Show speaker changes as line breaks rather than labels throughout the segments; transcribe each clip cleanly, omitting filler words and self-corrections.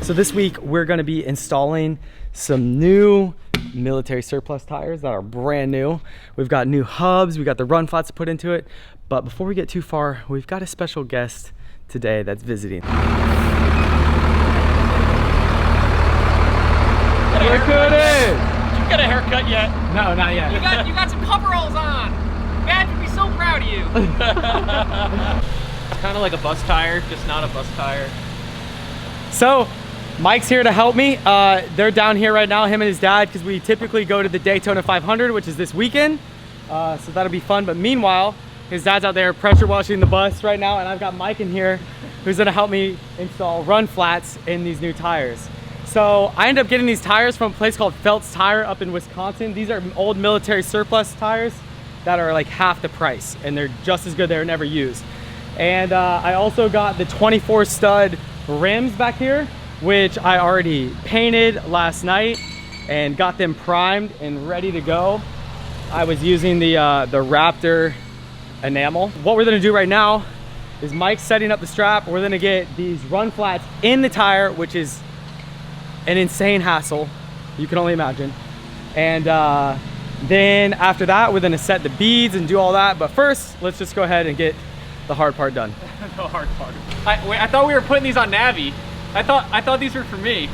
So this week we're gonna be installing some new military surplus tires that are brand new. We've got new hubs, we got the run flats to put into it. But before we get too far, we've got a special guest today that's visiting.
Did you get a haircut yet?
No, not yet.
You got some coveralls on. Dad would be so proud of you. It's kind of like a bus tire, just not a bus tire.
So Mike's here to help me. They're down here right now, him and his dad, because we typically go to the Daytona 500, which is this weekend. So that'll be fun. But meanwhile, his dad's out there pressure washing the bus right now, and I've got Mike in here who's gonna help me install run flats in these new tires. So I ended up getting these tires from a place called Felt's Tire up in Wisconsin. These are old military surplus tires that are like half the price, and they're just as good. They're never used. And I also got the 24 stud rims back here, which I already painted last night and got them primed and ready to go. I was using the Raptor enamel. What we're gonna do right now is Mike's setting up the strap. We're gonna get these run flats in the tire, which is an insane hassle, you can only imagine. And then after that, we're gonna set the beads and do all that. But first, let's just go ahead and get the hard part done.
The hard part. Wait, I thought we were putting these on Navi. I thought these were for me.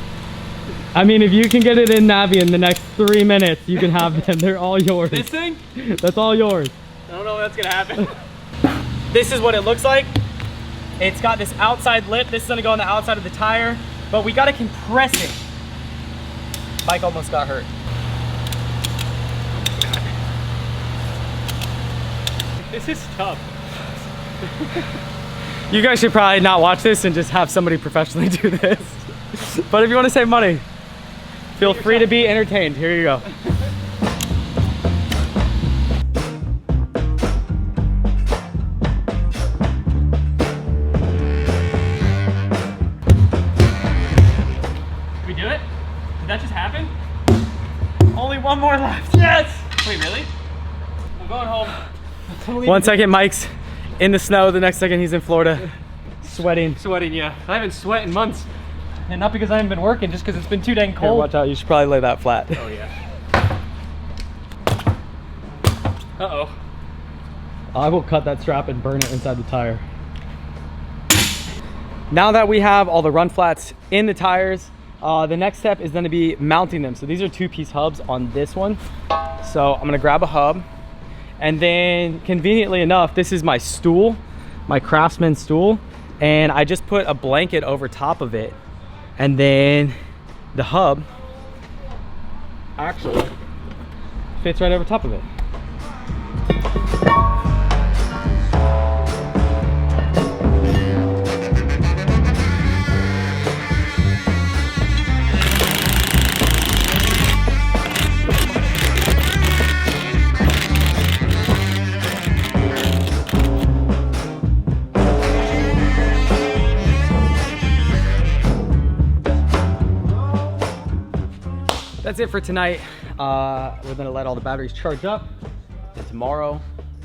I mean, if you can get it in Navi in the next 3 minutes, you can have them. They're all yours.
This thing?
That's all yours.
I don't know if that's gonna happen.
This is what it looks like. It's got this outside lip. This is gonna go on the outside of the tire, but we gotta compress it. Mike almost got hurt.
This is tough.
You guys should probably not watch this and just have somebody professionally do this. But if you want to save money, feel free to be entertained. Here you go.
Did we do it? Did that just happen?
Only one more left. Yes!
Wait, really? I'm going home.
1 second, Mike's in the snow. The next second, he's in Florida, sweating.
Sweating, yeah. I haven't sweat in months. And not because I haven't been working, just because it's been too dang
Here,
cold.
watch out. You should probably lay that flat.
Oh, yeah. Uh-oh.
I will cut that strap and burn it inside the tire. Now that we have all the run flats in the tires, the next step is going to be mounting them. So these are 2-piece hubs on this one. So I'm going to grab a hub. And then conveniently enough, this is my stool, my Craftsman stool. And I just put a blanket over top of it. And then the hub actually fits right over top of it. That's it for tonight. We're gonna let all the batteries charge up. And tomorrow,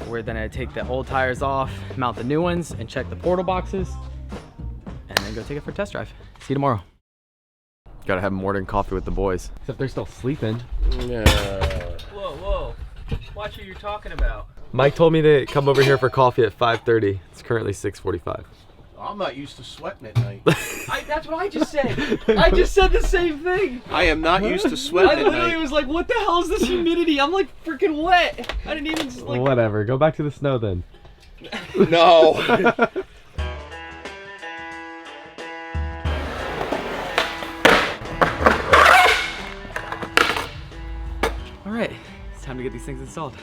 we're gonna take the old tires off, mount the new ones, and check the portal boxes, and then go take it for a test drive. See you tomorrow. Gotta have morning coffee with the boys. Except they're still sleeping.
Yeah.
Whoa. Watch what you're talking about.
Mike told me to come over here for coffee at 5:30. It's currently 6:45.
I'm not used to sweating at night.
That's what I just said. I just said the same thing.
I am not used to sweating
I
at
literally
night.
was like, what the hell is this humidity? I'm like freaking wet. I didn't even just like...
Whatever, go back to the snow then.
No.
All right, it's time to get these things installed.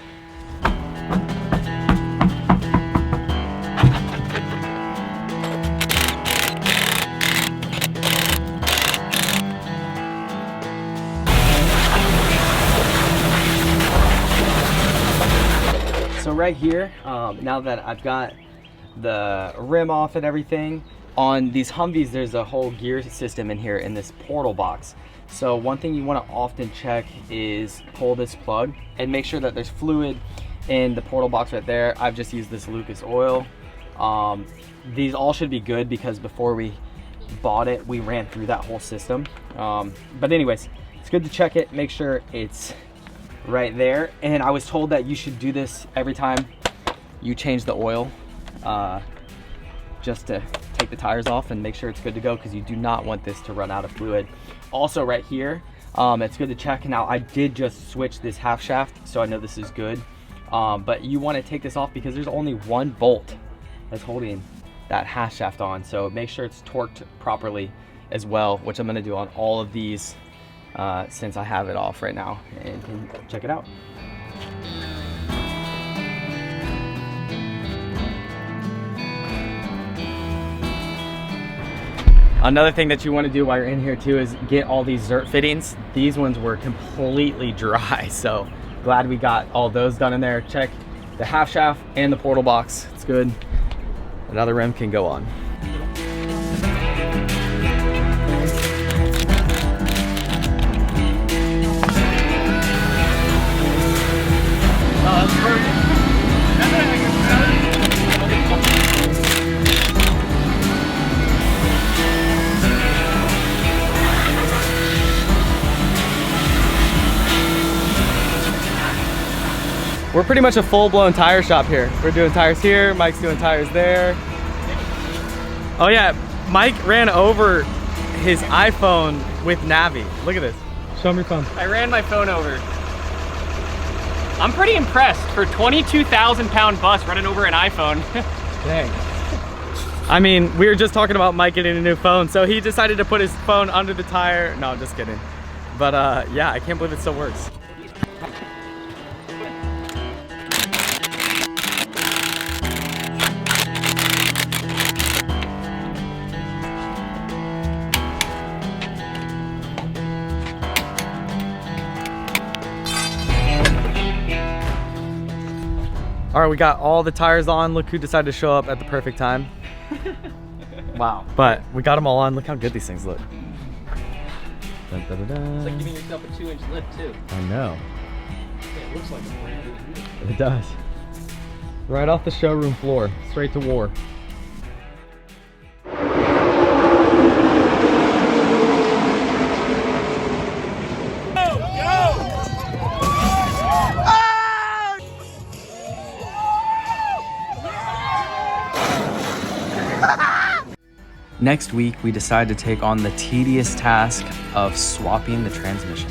So right here, now that I've got the rim off and everything, on these Humvees, there's a whole gear system in here in this portal box. So one thing you want to often check is pull this plug and make sure that there's fluid in the portal box right there. I've just used this Lucas oil. These all should be good because before we bought it, we ran through that whole system. But anyways, it's good to check it, make sure it's right there. And I was told that you should do this every time you change the oil, just to take the tires off and make sure it's good to go, because you do not want this to run out of fluid. Also right here, it's good to check. Now I did just switch this half shaft, so I know this is good. But you want to take this off because there's only one bolt that's holding that half shaft on. So make sure it's torqued properly as well, which I'm going to do on all of these since I have it off right now, and can check it out. Another thing that you want to do while you're in here too is get all these Zert fittings. These ones were completely dry, so glad we got all those done in there. Check the half shaft and the portal box. It's good. Another rim can go on.
Oh, that's perfect.
We're pretty much a full-blown tire shop here. We're doing tires here, Mike's doing tires there. Oh yeah, Mike ran over his iPhone with Navi. Look at this. Show him your phone.
I ran my phone over. I'm pretty impressed for 22,000 pound bus running over an iPhone.
Dang. I mean, we were just talking about Mike getting a new phone, so he decided to put his phone under the tire. No, I'm just kidding. But yeah, I can't believe it still works. All right, we got all the tires on. Look who decided to show up at the perfect time. Wow. But we got them all on. Look how good these things look. Dun, dun, dun, dun.
It's like giving yourself a 2-inch lift too.
I know.
Yeah, it looks like a brand new vehicle.
It does. Right off the showroom floor, straight to war. Next week, we decided to take on the tedious task of swapping the transmission.